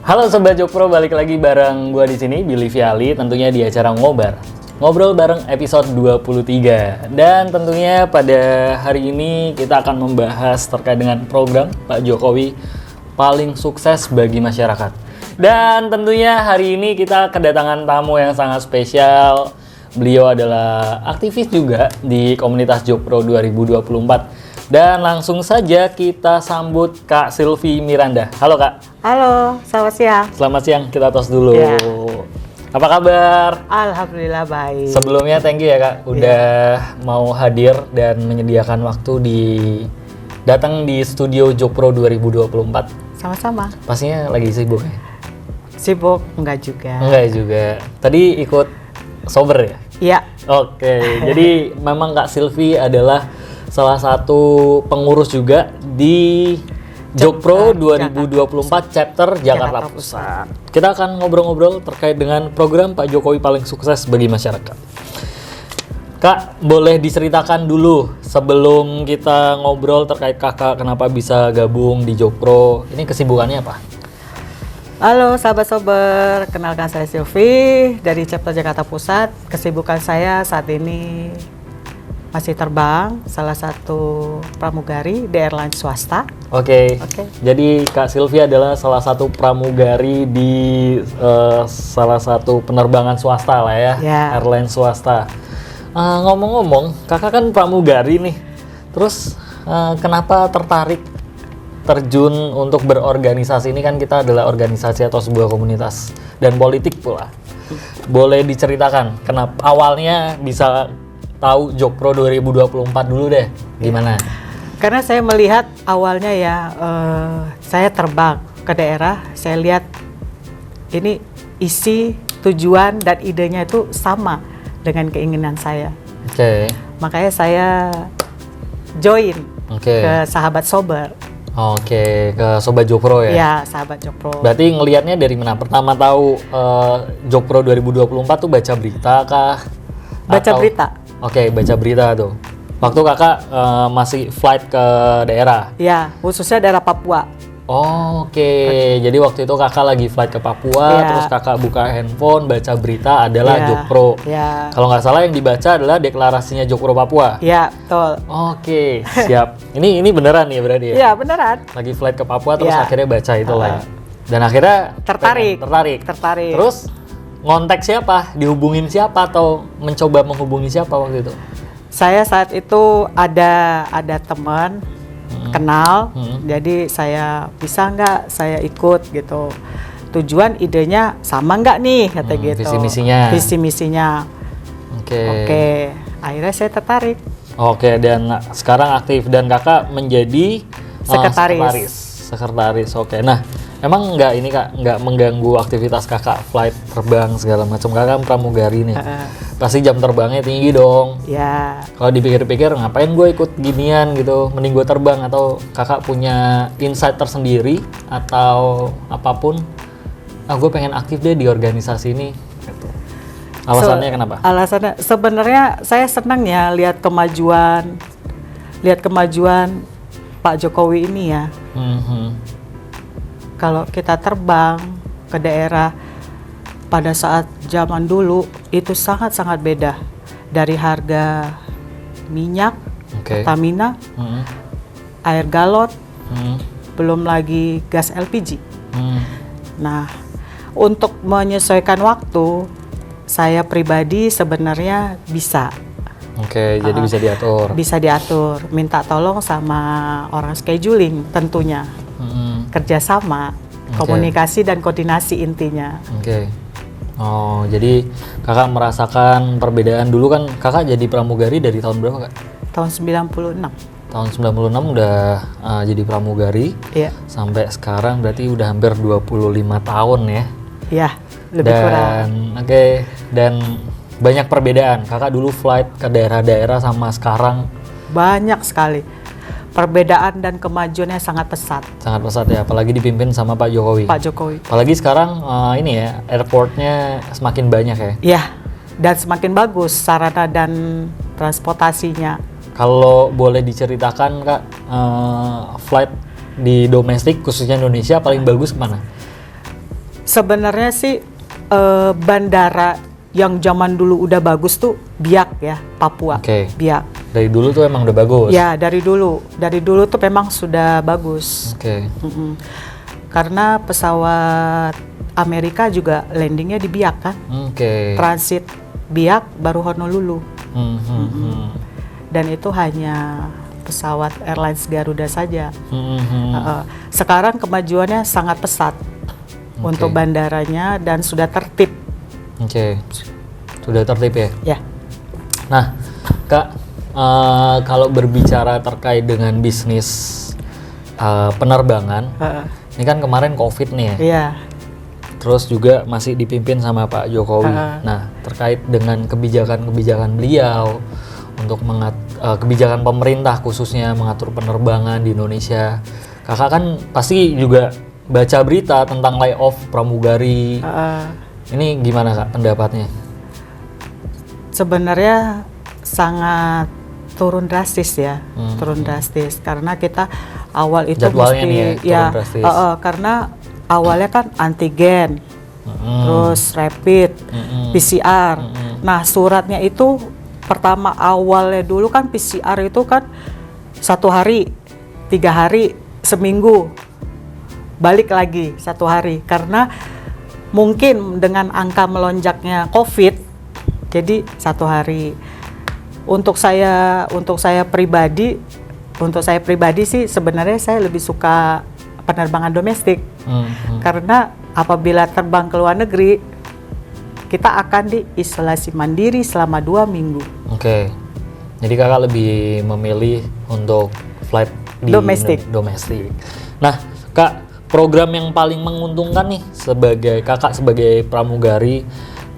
Halo Sobat Jokpro, balik lagi bareng gua di sini, Billy Viali, tentunya di acara Ngobar. Ngobrol bareng episode 23. Dan tentunya pada hari ini kita akan membahas terkait dengan program Pak Jokowi paling sukses bagi masyarakat. Dan tentunya hari ini kita kedatangan tamu yang sangat spesial. Beliau adalah aktivis juga di komunitas Jokpro 2024. Dan langsung saja kita sambut Kak Sylvie Miranda. Halo Kak. Halo, selamat siang. Selamat siang, kita tos dulu. Ya. Apa kabar? Alhamdulillah baik. Sebelumnya thank you ya Kak, udah mau hadir dan menyediakan waktu datang di studio Jokpro 2024. Sama-sama. Pastinya lagi sibuk ya? Sibuk? Enggak juga. Enggak juga. Tadi ikut sober ya? Iya. Oke, jadi memang Kak Sylvie adalah salah satu pengurus juga di Jokpro 2024 chapter Jakarta Pusat. Kita akan ngobrol-ngobrol terkait dengan program Pak Jokowi paling sukses bagi masyarakat. Kak, boleh diceritakan dulu sebelum kita ngobrol terkait Kakak kenapa bisa gabung di Jokpro. Ini kesibukannya apa? Halo sahabat sober, kenalkan saya Sylvie dari chapter Jakarta Pusat. Kesibukan saya saat ini masih terbang, salah satu pramugari di airline swasta. Oke. Jadi Kak Sylvie adalah salah satu pramugari di salah satu penerbangan swasta lah ya, airline swasta. Ngomong-ngomong, kakak kan pramugari nih. Terus kenapa tertarik terjun untuk berorganisasi? Ini kan kita adalah organisasi atau sebuah komunitas dan politik pula. Boleh diceritakan kenapa awalnya bisa tahu Jokpro 2024 dulu deh, gimana? Karena saya melihat awalnya ya, saya terbang ke daerah, saya lihat ini isi, tujuan, dan idenya itu sama dengan keinginan saya. Oke. Makanya saya join ke Sahabat Sober. Oke, ke Sobat Jokpro ya? Iya, Sahabat Jokpro. Berarti ngelihatnya dari mana? Pertama tahu Jokpro 2024 tuh baca berita kah? Baca berita. Oke, baca berita tuh. Waktu kakak masih flight ke daerah? Iya, khususnya daerah Papua. Oke. Jadi waktu itu kakak lagi flight ke Papua, terus kakak buka handphone, baca berita adalah Jokpro. Kalau nggak salah yang dibaca adalah deklarasinya Jokpro Papua. Iya, betul. Oke, siap. Ini beneran ya berarti ya? Iya, beneran. Lagi flight ke Papua, terus akhirnya baca itu lah. Dan akhirnya tertarik. Terus ngontek siapa? Dihubungin siapa atau mencoba menghubungi siapa waktu itu? Saya saat itu ada teman kenal, jadi saya bisa nggak saya ikut gitu. Tujuan idenya sama nggak nih kata gitu. Visi misinya. Oke. Akhirnya saya tertarik. Oke, dan sekarang aktif dan kakak menjadi sekretaris. Oke. Nah, emang nggak mengganggu aktivitas kakak, flight, terbang segala macam? Kakak kan pramugari nih, pasti jam terbangnya tinggi dong. Ya. Kalau dipikir-pikir, ngapain gue ikut ginian gitu? Mending gue terbang. Atau kakak punya insight tersendiri atau apapun? Gue pengen aktif deh di organisasi ini. Gitu. Alasannya kenapa? Alasannya sebenarnya saya senang ya lihat kemajuan Pak Jokowi ini ya. Kalau kita terbang ke daerah pada saat zaman dulu itu sangat-sangat beda dari harga minyak, Pertamina, air galon, belum lagi gas LPG. Nah, untuk menyesuaikan waktu, saya pribadi sebenarnya bisa. Jadi bisa diatur. Minta tolong sama orang scheduling tentunya. Kerjasama, komunikasi dan koordinasi intinya. Jadi kakak merasakan perbedaan. Dulu kan kakak jadi pramugari dari tahun berapa kak? Tahun 96. Tahun 96 udah jadi pramugari. Iya. Sampai sekarang berarti udah hampir 25 tahun ya? Iya, lebih kurang. Dan banyak perbedaan. Kakak dulu flight ke daerah-daerah sama sekarang? Banyak sekali. Perbedaan dan kemajuannya sangat pesat. Sangat pesat ya, apalagi dipimpin sama Pak Jokowi. Apalagi sekarang ini ya, airportnya semakin banyak ya. Iya, dan semakin bagus sarana dan transportasinya. Kalau boleh diceritakan Kak, flight di domestik khususnya Indonesia paling bagus kemana? Sebenarnya sih bandara yang zaman dulu udah bagus tuh Biak ya, Papua. Oke. Biak. Dari dulu tuh emang udah bagus. Ya, dari dulu tuh memang sudah bagus. Oke. Karena pesawat Amerika juga landingnya di Biak kan. Oke. Transit Biak baru Honolulu. Dan itu hanya pesawat airlines Garuda saja. Sekarang kemajuannya sangat pesat untuk bandaranya dan sudah tertib. Oke. Sudah tertib ya? Ya. Nah, Kak, kalau berbicara terkait dengan bisnis penerbangan, ini kan kemarin COVID nih ya? Iya. Terus juga masih dipimpin sama Pak Jokowi. Nah, terkait dengan kebijakan-kebijakan beliau untuk kebijakan pemerintah khususnya mengatur penerbangan di Indonesia, Kakak kan pasti juga baca berita tentang layoff pramugari. Ini gimana Kak pendapatnya? Sebenarnya sangat turun drastis ya, turun drastis karena kita awal itu jadwalnya nih ya, turun drastis. Karena awalnya kan antigen, terus rapid, PCR. Nah suratnya itu pertama awalnya dulu kan PCR itu kan 1 hari, 3 hari, seminggu, balik lagi 1 hari karena mungkin dengan angka melonjaknya COVID, jadi 1 hari. Untuk saya pribadi sih sebenarnya saya lebih suka penerbangan domestik karena apabila terbang ke luar negeri kita akan diisolasi mandiri selama 2 minggu. Oke. Jadi Kakak lebih memilih untuk flight di domestik. Nah, Kak, program yang paling menguntungkan nih sebagai Kakak sebagai pramugari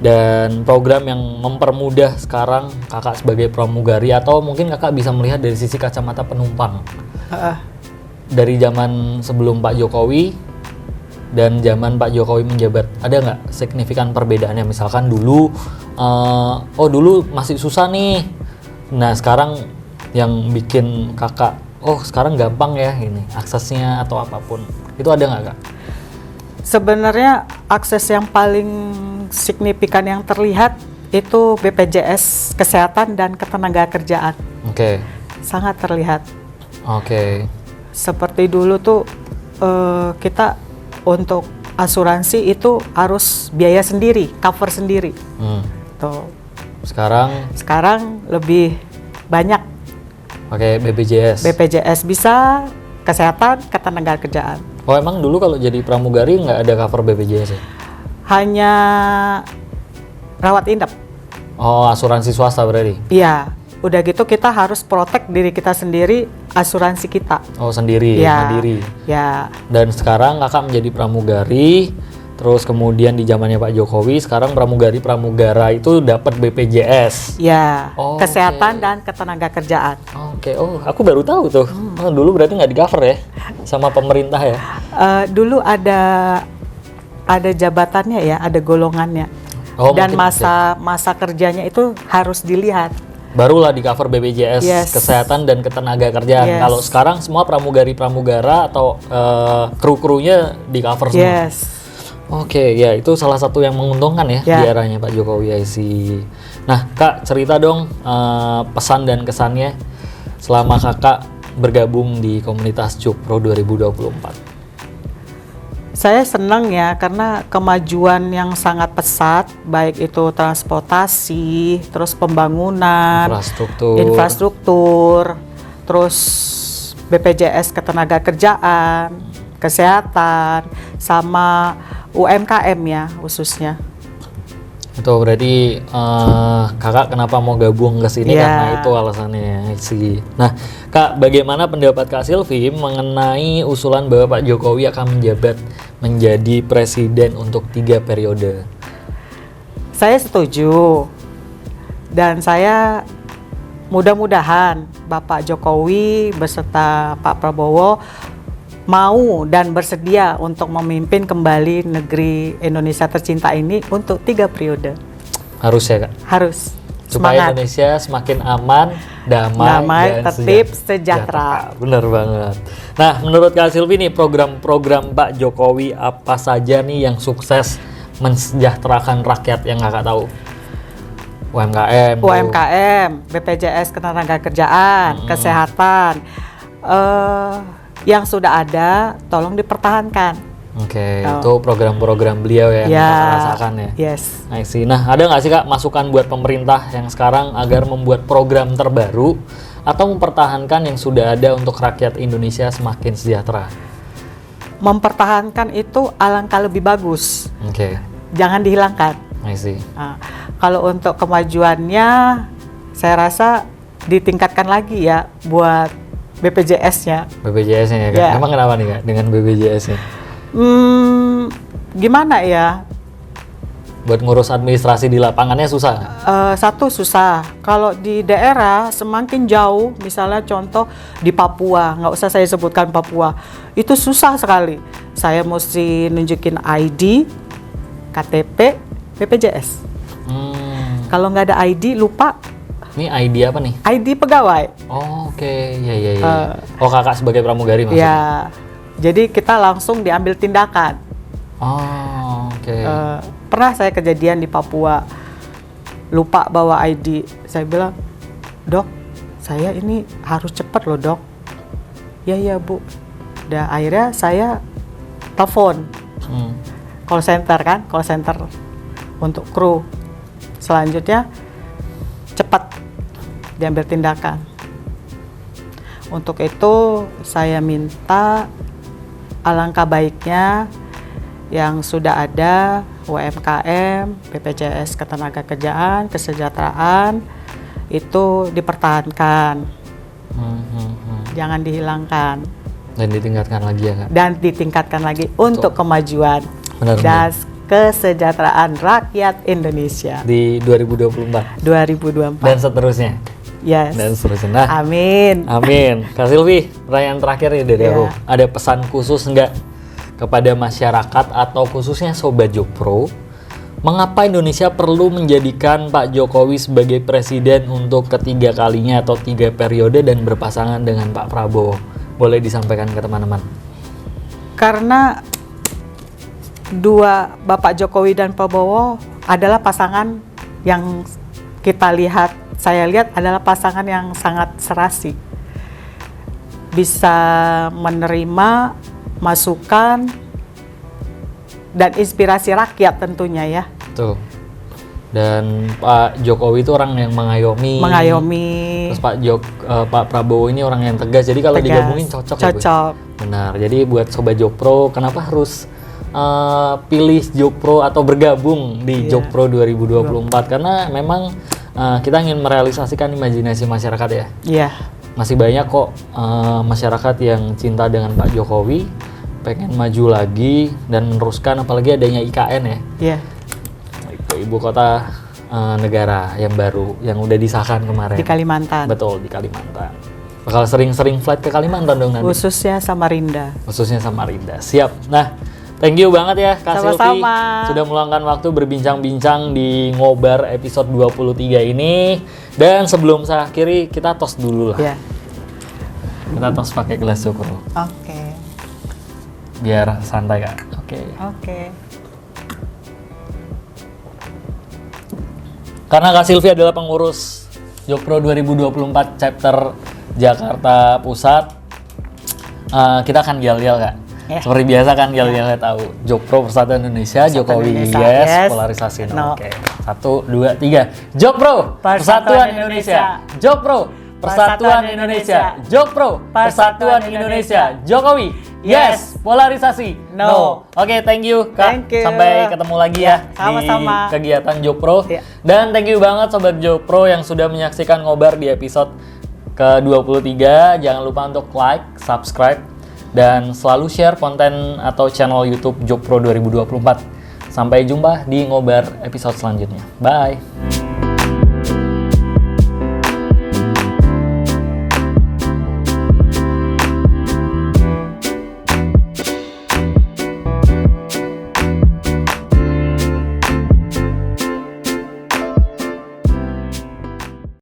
dan program yang mempermudah sekarang Kakak sebagai pramugari atau mungkin Kakak bisa melihat dari sisi kacamata penumpang. Dari zaman sebelum Pak Jokowi dan zaman Pak Jokowi menjabat, ada nggak signifikan perbedaannya? Misalkan dulu, dulu masih susah nih. Nah sekarang yang bikin Kakak, sekarang gampang ya ini aksesnya atau apapun. Itu ada nggak Kak? Sebenarnya akses yang paling signifikan yang terlihat itu BPJS Kesehatan dan Ketenagakerjaan. Oke. Sangat terlihat. Oke. Seperti dulu tuh kita untuk asuransi itu harus biaya sendiri, cover sendiri. Tuh. Sekarang lebih banyak. Pakai BPJS. BPJS bisa, Kesehatan, Ketenagakerjaan. Oh emang dulu kalau jadi pramugari nggak ada cover BPJS ya? Hanya rawat inap. Oh asuransi swasta berarti? Iya. Udah gitu kita harus protect diri kita sendiri, asuransi kita. Oh sendiri, ya, mandiri. Ya. Dan sekarang Kakak menjadi pramugari, terus kemudian di zamannya Pak Jokowi, sekarang pramugara itu dapat BPJS. Ya. Kesehatan dan Ketenagakerjaan. Oke. Oh aku baru tahu tuh. Dulu berarti nggak di cover ya sama pemerintah ya? Dulu ada jabatannya ya, ada golongannya. Dan masa kerjanya itu harus dilihat. Barulah di cover BPJS Kesehatan dan Ketenagakerjaan. Kalau sekarang semua pramugara atau kru-krunya di cover semua. Oke, ya itu salah satu yang menguntungkan ya di eranya Pak Jokowi IC. Nah, Kak cerita dong pesan dan kesannya selama Kakak bergabung di komunitas Cupro 2024. Saya senang ya karena kemajuan yang sangat pesat, baik itu transportasi, terus pembangunan, infrastruktur, terus BPJS Ketenagakerjaan, kesehatan, sama UMKM ya khususnya. Itu berarti Kakak kenapa mau gabung ke sini karena itu alasannya sih. Nah, Kak, bagaimana pendapat Kak Silvi mengenai usulan bahwa Pak Jokowi akan menjabat menjadi presiden untuk 3 periode? Saya setuju. Dan saya mudah-mudahan Bapak Jokowi beserta Pak Prabowo mau dan bersedia untuk memimpin kembali negeri Indonesia tercinta ini untuk 3 periode. Harus ya Kak? Harus. Supaya semangat. Indonesia semakin aman, damai dan tertib, sejahtera. Bener banget. Nah, menurut Kak Silvi nih, program-program Pak Jokowi apa saja nih yang sukses mensejahterakan rakyat yang Kakak tahu? UMKM, BPJS Ketenagakerjaan, kesehatan, yang sudah ada tolong dipertahankan. Oke, itu program-program beliau ya, yang Kakak rasakan ya. Yes. I see. Nah, ada nggak sih Kak masukan buat pemerintah yang sekarang agar membuat program terbaru atau mempertahankan yang sudah ada untuk rakyat Indonesia semakin sejahtera? Mempertahankan itu alangkah lebih bagus. Oke. Jangan dihilangkan. I see. Nah, kalau untuk kemajuannya, saya rasa ditingkatkan lagi ya buat BPJS-nya. BPJS-nya ya Kak? Ya. Emang kenapa nih Kak dengan BPJS-nya? Gimana ya? Buat ngurus administrasi di lapangannya susah? Satu susah. Kalau di daerah semakin jauh, misalnya contoh di Papua, nggak usah saya sebutkan Papua, itu susah sekali. Saya mesti nunjukin ID, KTP, BPJS. Kalau nggak ada ID, lupa. Ini ID apa nih? ID pegawai. Oh, oke. Ya. Oh, Kakak sebagai pramugari maksudnya? Ya, jadi kita langsung diambil tindakan. Oh, oke. Pernah saya kejadian di Papua, lupa bawa ID. Saya bilang, "Dok, saya ini harus cepat loh dok." Ya Bu. Dan akhirnya saya telepon call center untuk kru. Selanjutnya cepat diambil tindakan. Untuk itu saya minta alangkah baiknya yang sudah ada UMKM, BPJS Ketenagakerjaan, Kesejahteraan itu dipertahankan, jangan dihilangkan Dan ditingkatkan lagi ya Kak? dan ditingkatkan lagi untuk kemajuan Benar. dan kesejahteraan rakyat Indonesia Di 2024 2024. dan seterusnya. Yes. Dan seterusnya. Nah, Amin. amin. Kak Silvi, pertanyaan terakhir nih dari Ya. aku. Ada pesan khusus nggak kepada masyarakat atau khususnya Sobat Jokpro, mengapa Indonesia perlu menjadikan Pak Jokowi sebagai presiden untuk ketiga kalinya atau 3 periode dan berpasangan dengan Pak Prabowo? Boleh disampaikan ke teman-teman. Karena Bapak Jokowi dan Prabowo adalah pasangan yang saya lihat adalah pasangan yang sangat serasi. Bisa menerima masukan dan inspirasi rakyat tentunya ya. Tuh. Dan Pak Jokowi itu orang yang mengayomi. Terus Pak Prabowo ini orang yang tegas. Jadi kalau digabungin cocok. Ya, Bu? Benar. Jadi buat Sobat Jokpro, kenapa harus pilih Jokpro atau bergabung di Jokpro 2024? Karena memang kita ingin merealisasikan imajinasi masyarakat ya. Iya. Masih banyak kok masyarakat yang cinta dengan Pak Jokowi, pengen maju lagi dan meneruskan, apalagi adanya IKN ya. Iya. Ibu kota negara yang baru yang udah disahkan kemarin. Di Kalimantan. Betul, di Kalimantan. Bakal sering-sering flight ke Kalimantan dong nanti. Khususnya Samarinda. Khususnya Samarinda. Siap. Nah, thank you banget ya Kak Silvi sudah meluangkan waktu berbincang-bincang di Ngobar episode 23 ini. Dan sebelum saya akhiri, kita tos dulu lah. Iya. Kita tos pakai gelas Jokpro. Oke. Biar santai Kak. Oke. Karena Kak Silvi adalah pengurus Jokpro 2024 chapter Jakarta Pusat, kita akan yel-yel Kak. Yeah. Seperti biasa kan yel-yel tahu. Jokpro Persatuan Indonesia, Jokowi yes, polarisasi no. Oke. 1, 2, 3. Jokpro Persatuan Indonesia. Jokpro Persatuan Indonesia. Jokpro Persatuan Indonesia. Jokowi yes, polarisasi no. Oke, thank you Kak. Thank you. Sampai ketemu lagi ya sama-sama di kegiatan Jokpro. Ya. Dan thank you banget Sobat Jokpro yang sudah menyaksikan Ngobar di episode ke-23. Jangan lupa untuk like, subscribe, dan selalu share konten atau channel YouTube Jokpro 2024. Sampai jumpa di Ngobar episode selanjutnya. Bye!